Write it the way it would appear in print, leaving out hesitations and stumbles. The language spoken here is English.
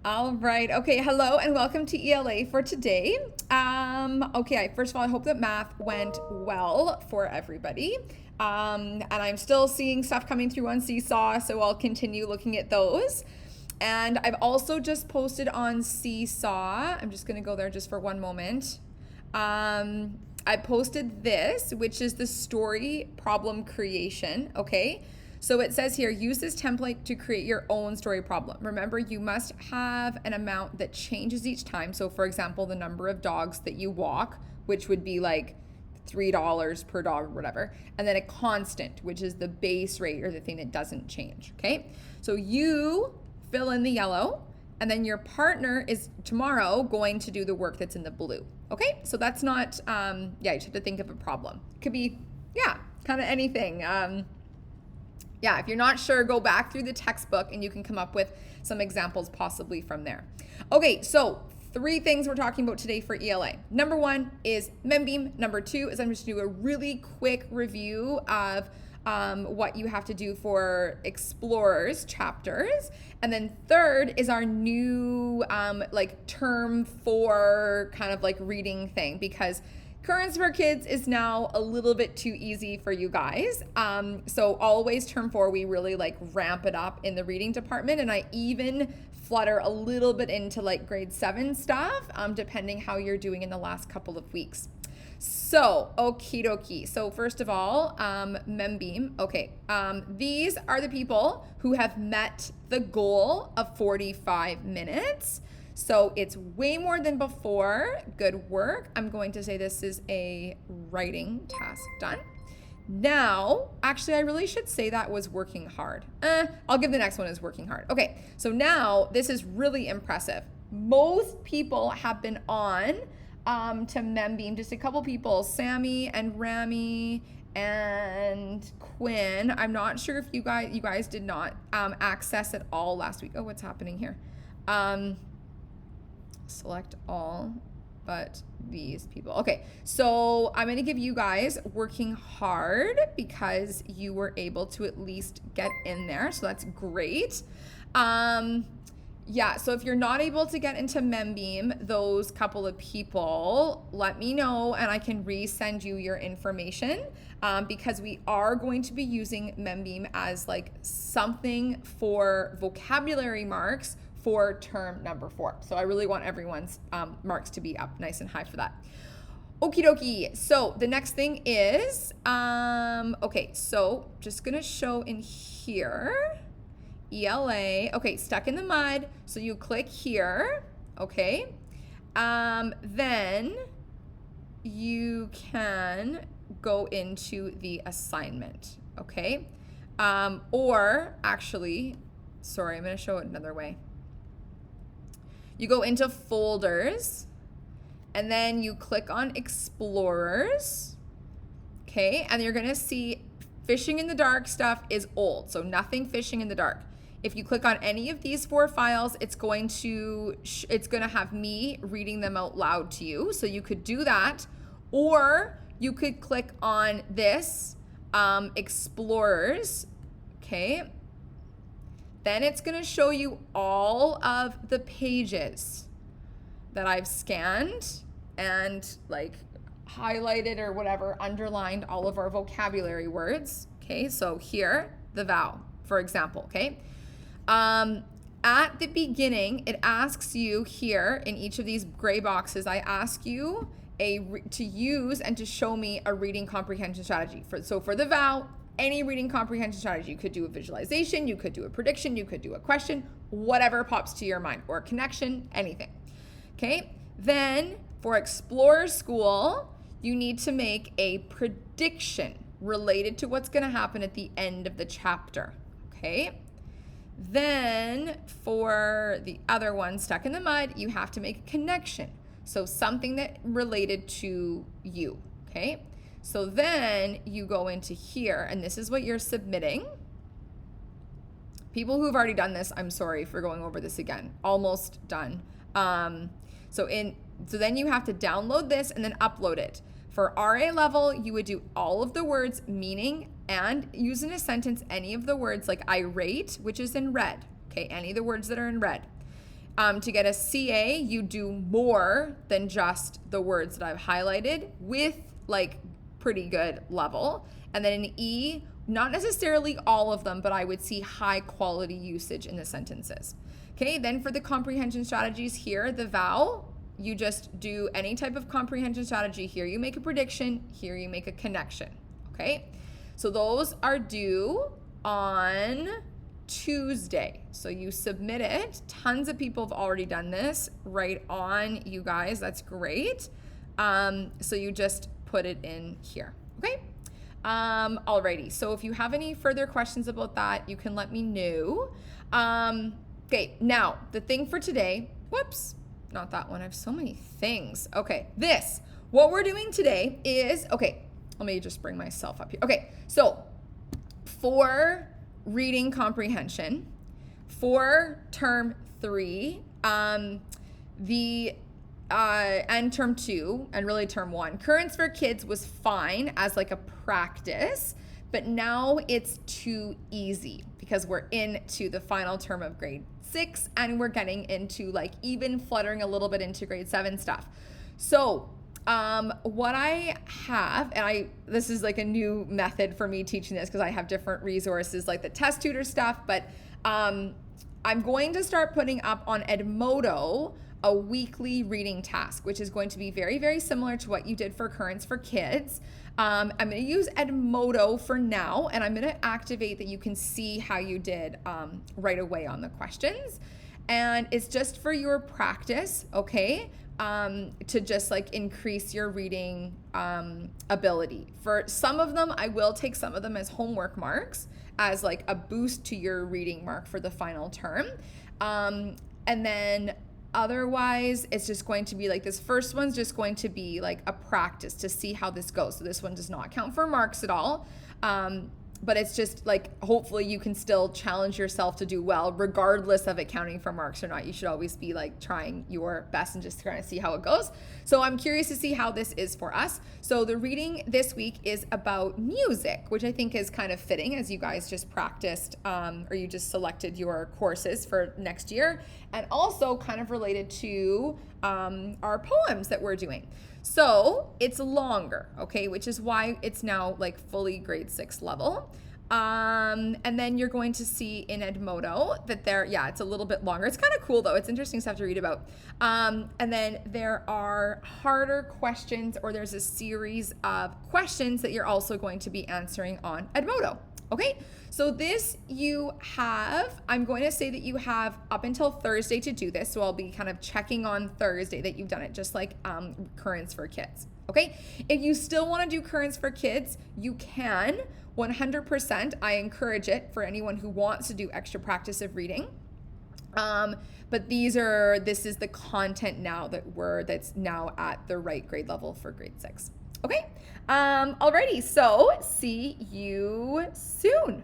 All right. Okay. Hello and welcome to ELA for today. Okay. First of all, I hope that math went well for everybody. And I'm still seeing stuff coming through on Seesaw, so I'll continue looking at those. And I've also just posted on Seesaw. I'm just going to go there just for one moment. I posted this, which is the story problem creation. Okay. So it says here, use this template to create your own story problem. Remember, you must have an amount that changes each time. So for example, the number of dogs that you walk, which would be like $3 per dog or whatever. And then a constant, which is the base rate or the thing that doesn't change, okay? So you fill in the yellow, and then your partner is tomorrow going to do the work that's in the blue, okay? So that's not, you just have to think of a problem. It could be, kind of anything. If you're not sure, go back through the textbook and you can come up with some examples possibly from there. Okay, so 3 things we're talking about today for ELA. Number 1 is Membean. Number 2 is I'm just going to do a really quick review of what you have to do for Explorers chapters. And then 3rd is our new term 4 kind of like reading thing, because Currents for Kids is now a little bit too easy for you guys. So always term 4, we really ramp it up in the reading department. And I even flutter a little bit into grade 7 stuff, depending how you're doing in the last couple of weeks. So, okie dokie. So first of all, Membean. Okay, these are the people who have met the goal of 45 minutes. So it's way more than before. Good work. I'm going to say this is a writing task done. Now, actually, I really should say that was working hard. I'll give the next one as working hard. Okay, so now this is really impressive. Most people have been on to Membean. Just a couple people, Sammy and Rami and Quinn. I'm not sure if you guys did not access it all last week. Oh, what's happening here? Select all but these people. Okay, so I'm going to give you guys working hard because you were able to at least get in there, so that's great. So if you're not able to get into Membean, those couple of people, let me know and I can resend you your information, because we are going to be using Membean as something for vocabulary marks for term number 4. So I really want everyone's marks to be up nice and high for that. Okie dokie. So the next thing is, so just gonna show in here, ELA. Okay, stuck in the mud. So you click here, okay? Then you can go into the assignment, okay? Or actually, sorry, I'm gonna show it another way. You go into folders and then you click on Explorers, okay? And you're gonna see fishing in the dark stuff is old, so nothing fishing in the dark. If you click on any of these 4 files, it's going to have me reading them out loud to you. So you could do that, or you could click on this, Explorers, okay? Then it's going to show you all of the pages that I've scanned and highlighted or whatever, underlined all of our vocabulary words. Okay, so here, the vowel, for example, okay? At the beginning, it asks you here in each of these gray boxes, I ask you to use and to show me a reading comprehension strategy. So for the vowel, any reading comprehension strategy. You could do a visualization, you could do a prediction, you could do a question, whatever pops to your mind, or a connection, anything. Okay, then for Explorer School, you need to make a prediction related to what's going to happen at the end of the chapter. Okay, then for the other one, Stuck in the Mud, you have to make a connection. So something that related to you. Okay. So then you go into here, and this is what you're submitting. People who've already done this, I'm sorry for going over this again. Almost done. So then you have to download this and then upload it. For RA level, you would do all of the words, meaning, and use in a sentence any of the words like irate, which is in red. Okay, any of the words that are in red. To get a CA, you do more than just the words that I've highlighted with like pretty good level. And then an E, not necessarily all of them, but I would see high quality usage in the sentences. Okay, then for the comprehension strategies here, the vowel, you just do any type of comprehension strategy. Here you make a prediction, here you make a connection. Okay, so those are due on Tuesday. So you submit it. Tons of people have already done this. Right on, you guys. That's great. So you just put it in here. Okay. Alrighty. So if you have any further questions about that, you can let me know. Okay. Now the thing for today. Whoops. Not that one. I have so many things. Okay. What we're doing today is, okay, let me just bring myself up here. Okay. So for reading comprehension, for term 3, and term 2, and really term 1, Currents for Kids was fine as like a practice, but now it's too easy because we're into the final term of grade 6 and we're getting into like even fluttering a little bit into grade 7 stuff. So what I have, and this is like a new method for me teaching this because I have different resources like the test tutor stuff, but I'm going to start putting up on Edmodo a weekly reading task, which is going to be very, very similar to what you did for Currents for Kids. I'm going to use Edmodo for now, and I'm going to activate that you can see how you did right away on the questions. And it's just for your practice, okay? To just like increase your reading ability. For some of them, I will take some of them as homework marks as like a boost to your reading mark for the final term. And then otherwise, it's just going to be like this first one's just going to be like a practice to see how this goes. So this one does not count for marks at all. But it's just like, hopefully you can still challenge yourself to do well, regardless of it counting for marks or not. You should always be like trying your best and just trying to see how it goes. So I'm curious to see how this is for us. So the reading this week is about music, which I think is kind of fitting as you guys just practiced, or you just selected your courses for next year, and also kind of related to our poems that we're doing. So it's longer, okay, which is why it's now like fully grade 6 level. And then you're going to see in Edmodo that it's a little bit longer. It's kind of cool though. It's interesting stuff to read about. And then there are harder questions, or there's a series of questions that you're also going to be answering on Edmodo. Okay, so this I'm going to say that you have up until Thursday to do this. So I'll be kind of checking on Thursday that you've done it, just like Currents for Kids. Okay, if you still want to do Currents for Kids, you can 100%. I encourage it for anyone who wants to do extra practice of reading. But this is the content now that's now at the right grade level for grade 6. Okay, alrighty, so see you soon.